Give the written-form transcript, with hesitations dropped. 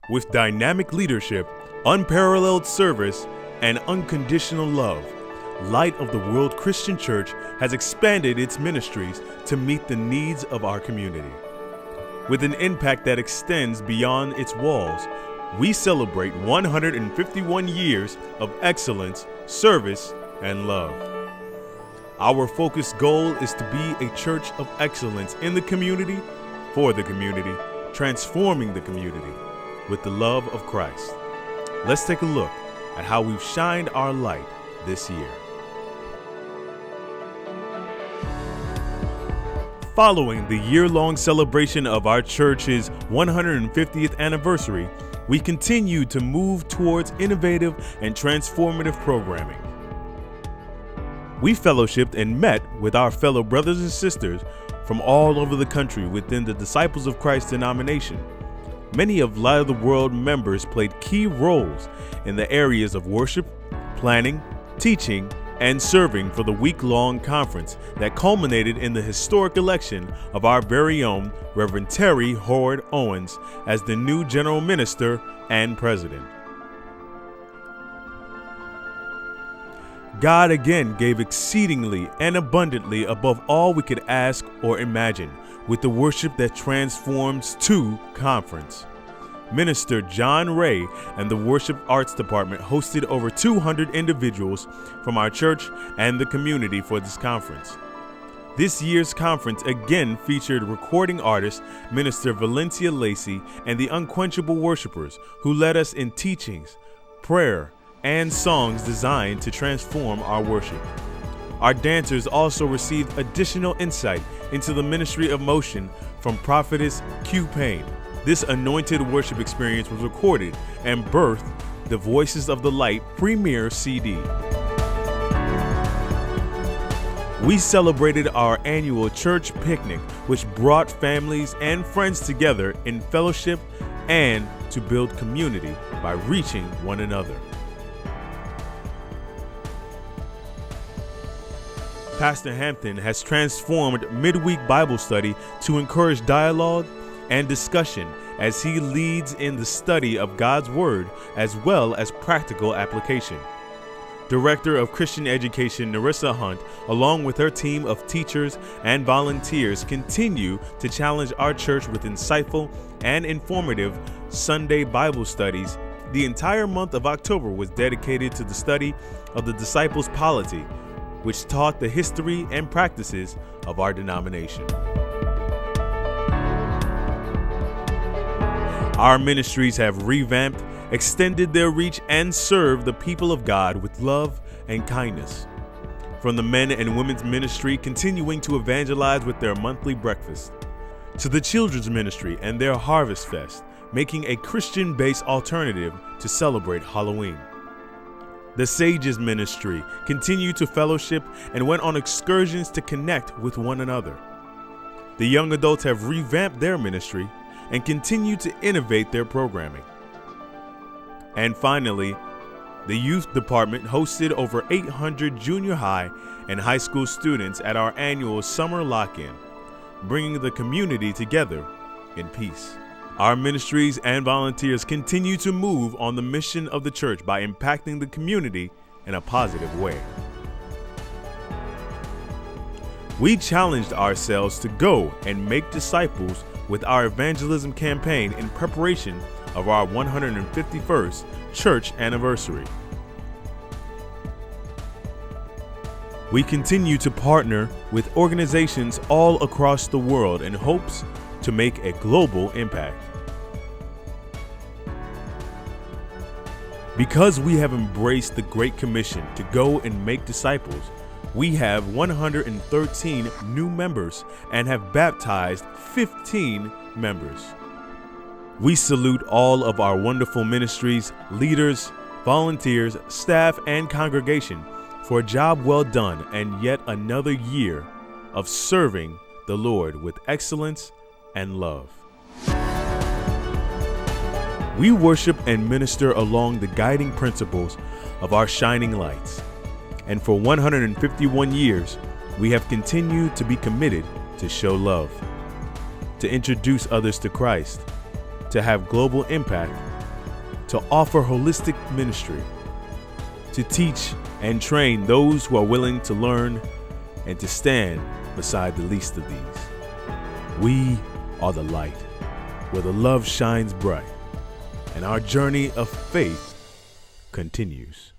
With dynamic leadership, unparalleled service, and unconditional love, Light of the World Christian Church has expanded its ministries to meet the needs of our community. With an impact that extends beyond its walls, we celebrate 151 years of excellence, service, and love. Our focused goal is to be a church of excellence in the community, for the community, transforming the community with the love of Christ. Let's take a look at how we've shined our light this year. Following the year-long celebration of our church's 150th anniversary, we continue to move towards innovative and transformative programming. We fellowshipped and met with our fellow brothers and sisters from all over the country within the Disciples of Christ denomination. Many of Light of the World members played key roles in the areas of worship, planning, teaching, and serving for the week-long conference that culminated in the historic election of our very own Reverend Terry Howard Owens as the new General Minister and President. God again gave exceedingly and abundantly above all we could ask or imagine with the worship that transforms to conference. Minister John Ray and the Worship Arts Department hosted over 200 individuals from our church and the community for this conference. This year's conference again featured recording artist Minister Valencia Lacey and the Unquenchable Worshipers, who led us in teachings, prayer, and songs designed to transform our worship. Our dancers also received additional insight into the ministry of motion from prophetess Q Payne. This anointed worship experience was recorded and birthed the Voices of the Light premiere CD. We celebrated our annual church picnic, which brought families and friends together in fellowship and to build community by reaching one another. Pastor Hampton has transformed midweek Bible study to encourage dialogue and discussion as he leads in the study of God's Word as well as practical application. Director of Christian Education Narissa Hunt, along with her team of teachers and volunteers, continue to challenge our church with insightful and informative Sunday Bible studies. The entire month of October was dedicated to the study of the Disciples' Polity, which taught the history and practices of our denomination. Our ministries have revamped, extended their reach, and served the people of God with love and kindness. From the men and women's ministry continuing to evangelize with their monthly breakfast, to the children's ministry and their Harvest Fest, making a Christian-based alternative to celebrate Halloween. The Sages ministry continued to fellowship and went on excursions to connect with one another. The young adults have revamped their ministry and continue to innovate their programming. And finally, the youth department hosted over 800 junior high and high school students at our annual summer lock-in, bringing the community together in peace. Our ministries and volunteers continue to move on the mission of the church by impacting the community in a positive way. We challenged ourselves to go and make disciples with our evangelism campaign in preparation of our 151st church anniversary. We continue to partner with organizations all across the world in hopes to make a global impact. Because we have embraced the Great Commission to go and make disciples, we have 113 new members and have baptized 15 members. We salute all of our wonderful ministries, leaders, volunteers, staff, and congregation for a job well done and yet another year of serving the Lord with excellence and love. We worship and minister along the guiding principles of our shining lights. And for 151 years, we have continued to be committed to show love, to introduce others to Christ, to have global impact, to offer holistic ministry, to teach and train those who are willing to learn, and to stand beside the least of these. We are the light, where the love shines bright, and our journey of faith continues.